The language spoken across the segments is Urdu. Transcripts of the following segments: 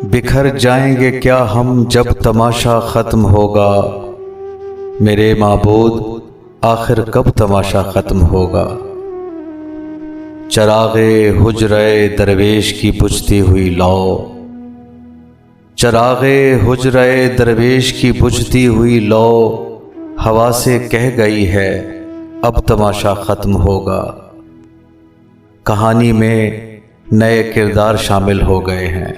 بکھر جائیں گے کیا ہم جب تماشا ختم ہوگا، میرے معبود آخر کب تماشا ختم ہوگا۔ چراغ حجرۂ درویش کی بجھتی ہوئی لو، چراغ حجرۂ درویش کی بجھتی ہوئی لو ہوا سے کہہ گئی ہے اب تماشا ختم ہوگا۔ کہانی میں نئے کردار شامل ہو گئے ہیں،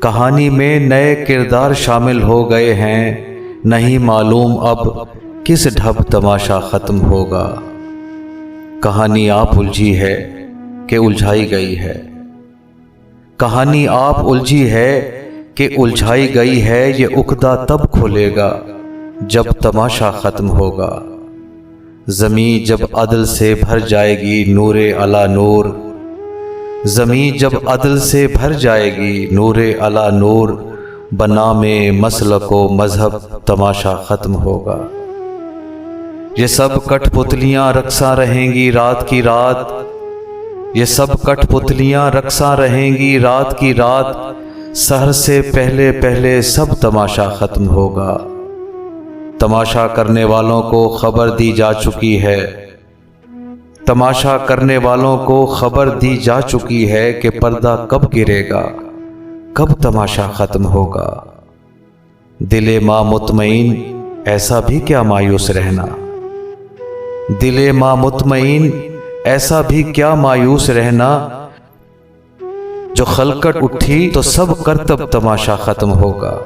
کہانی میں نئے کردار شامل ہو گئے ہیں، نہیں معلوم اب کس ڈھب تماشا ختم ہوگا۔ کہانی آپ الجھی ہے کہ الجھائی گئی ہے، کہانی آپ الجھی ہے کہ الجھائی گئی ہے، یہ عقدہ تب کھلے گا جب تماشا ختم ہوگا۔ زمین جب عدل سے بھر جائے گی نور علی نور، زمین جب عدل سے بھر جائے گی نور علی نور، بنام مسلک و مذہب تماشا ختم ہوگا۔ یہ سب کٹ پتلیاں رقصاں رہیں گی رات کی رات، یہ سب کٹ پتلیاں رقصاں رہیں گی رات کی رات، سحر سے پہلے پہلے سب تماشا ختم ہوگا۔ تماشا کرنے والوں کو خبر دی جا چکی ہے، تماشا کرنے والوں کو خبر دی جا چکی ہے کہ پردہ کب گرے گا، کب تماشا ختم ہوگا۔ دل ماں مطمئن ایسا بھی کیا مایوس رہنا، دل ماں مطمئن ایسا بھی کیا مایوس رہنا، جو خلقت اٹھی تو سب کرتب تماشا ختم ہوگا۔